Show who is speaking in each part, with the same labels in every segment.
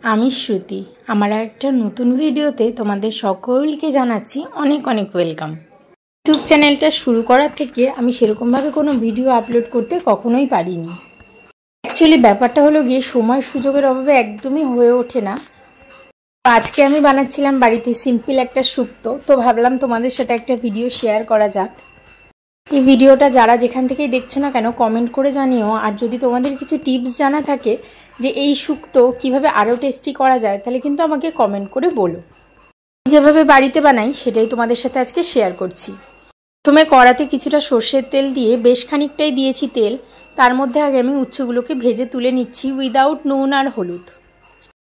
Speaker 1: আমি শ্রুতি। আমার একটা নতুন ভিডিওতে তোমাদের সকলকে জানাচ্ছি অনেক অনেক ওয়েলকাম। ইউটিউব চ্যানেলটা শুরু করার থেকে আমি সেরকমভাবে কোনো ভিডিও আপলোড করতে কখনোই পারিনি। অ্যাকচুয়ালি ব্যাপারটা হলো গিয়ে সময় সুযোগের অভাবে একদমই হয়ে ওঠে না। আজকে আমি বানাচ্ছিলাম বাড়িতে সিম্পল একটা শুক্তো, তো ভাবলাম তোমাদের সাথে একটা ভিডিও শেয়ার করা যাক। এই ভিডিওটা যারা যেখান থেকেই দেখছো না কেন কমেন্ট করে জানিও, আর যদি তোমাদের কিছু টিপস জানা থাকে যে এই শুক্তো কিভাবে আরও টেস্টি করা যায় তাহলে কিন্তু আমাকে কমেন্ট করে বলো। যেভাবে বাড়িতে বানাই সেটাই তোমাদের সাথে আজকে শেয়ার করছি। প্রথমে কড়াতে কিছুটা সর্ষের তেল দিয়ে বেশ খানিকটাই দিয়েছি তেল। তার মধ্যে আগে আমি উচ্ছেগুলোকে ভেজে তুলে নিচ্ছি উইদাউট নুন আর হলুদ।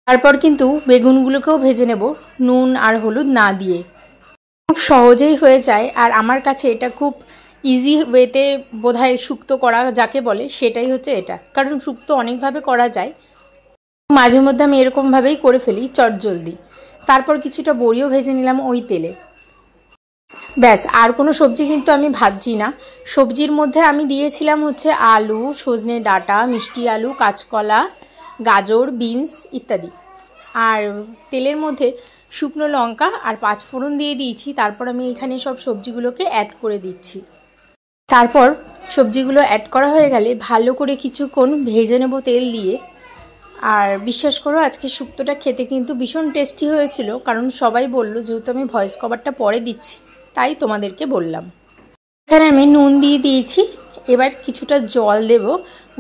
Speaker 1: তারপর কিন্তু বেগুনগুলোকেও ভেজে নেব নুন আর হলুদ না দিয়ে। খুব সহজেই হয়ে যায়, আর আমার কাছে এটা খুব ইজি ওয়েতে বোধহয় শুক্তো করা যাকে বলে সেটাই হচ্ছে এটা, কারণ শুক্তো অনেকভাবে করা যায়, মাঝে মধ্যে আমি এরকমভাবেই করে ফেলি চটজলদি। তারপর কিছুটা বড়িও ভেজে নিলাম ওই তেলে। ব্যাস, আর কোনো সবজি কিন্তু আমি ভাজছি না। সবজির মধ্যে আমি দিয়েছিলাম হচ্ছে আলু, সজনে ডাঁটা, মিষ্টি আলু, কাঁচকলা, গাজর, বিনস ইত্যাদি। আর তেলের মধ্যে শুকনো লঙ্কা আর 5 ফোড়ন দিয়ে দিয়েছি। তারপর আমি এখানে সব সবজিগুলোকে অ্যাড করে দিচ্ছি। তারপর সবজিগুলো অ্যাড করা হয়ে গেলে ভালো করে কিছুক্ষণ ভেজে নেব তেল দিয়ে। আর বিশ্বাস করো আজকে শুক্তোটা খেতে কিন্তু ভীষণ টেস্টি হয়েছিল, কারণ সবাই বললো, যেহেতু আমি ভয়েস কভারটা পরে দিচ্ছি তাই তোমাদেরকে বললাম। এখানে আমি নুন দিয়ে দিয়েছি। এবার কিছুটা জল দেব,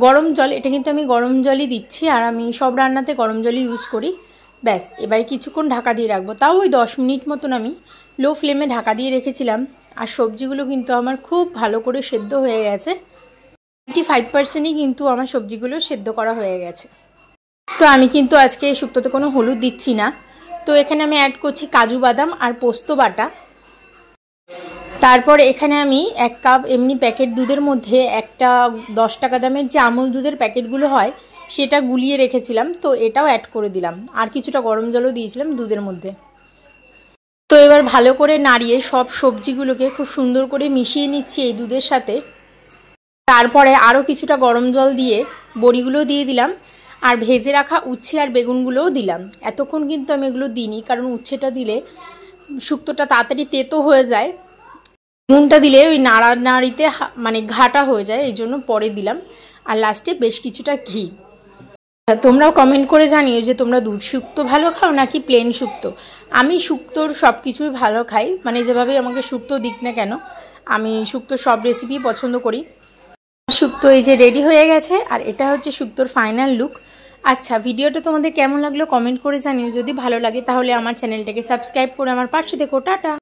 Speaker 1: গরম জল। এটা কিন্তু আমি গরম জলই দিচ্ছি, আর আমি সব রান্নাতে গরম জলই ইউজ করি। ব্যাস, এবার কিছুক্ষণ ঢাকা দিয়ে রাখবো। তাও ওই 10 মিনিট মতন আমি লো ফ্লেমে ঢাকা দিয়ে রেখেছিলাম। আর সবজিগুলো কিন্তু আমার খুব ভালো করে সেদ্ধ হয়ে গেছে। 85%ই কিন্তু আমার সবজিগুলো সেদ্ধ করা হয়ে গেছে। তো আমি কিন্তু আজকে শুক্তোতে কোনো হলুদ দিচ্ছি না। তো এখানে আমি অ্যাড করছি কাজু বাদাম আর পোস্ত বাটা। তারপর এখানে আমি 1 কাপ এমনি প্যাকেট দুধের মধ্যে একটা 10 টাকা দামের যে আমুল দুধের প্যাকেটগুলো হয় সেটা গুলিয়ে রেখেছিলাম, তো এটাও অ্যাড করে দিলাম। আর কিছুটা গরম জলও দিয়েছিলাম দুধের মধ্যে। তো এবার ভালো করে নাড়িয়ে সব সবজিগুলোকে খুব সুন্দর করে মিশিয়ে নিচ্ছি এই দুধের সাথে। তারপরে আরও কিছুটা গরম জল দিয়ে বড়িগুলো দিয়ে দিলাম, আর ভেজে রাখা উচ্ছে আর বেগুনগুলোও দিলাম। এতক্ষণ কিন্তু আমি এগুলো দিইনি, কারণ উচ্ছেটা দিলে শুক্তোটা তাড়াতাড়ি তেতো হয়ে যায়। নুনটা দিলে ওই নাড়ানাড়িতে মানে ঘাটা হয়ে যায়, এই জন্য পরে দিলাম। আর লাস্টে বেশ কিছুটা ঘি। তোমরাও কমেন্ট করে জানিও যে তোমরা দুধ শুক্তো ভালো খাও নাকি প্লেন শুক্তো। আমি শুক্তোর সব কিছুই ভালো খাই, মানে যেভাবে আমাকে শুক্তো দিক না কেন আমি শুক্তোর সব রেসিপি পছন্দ করি। শুক্তো এই যে রেডি হয়ে গেছে, আর এটা হচ্ছে শুক্তোর ফাইনাল লুক। আচ্ছা, ভিডিওটা তোমাদের কেমন লাগলো কমেন্ট করে জানিও। যদি ভালো লাগে তাহলে আমার চ্যানেলটাকে সাবস্ক্রাইব করে আমার পাশে দেখো। টাটা।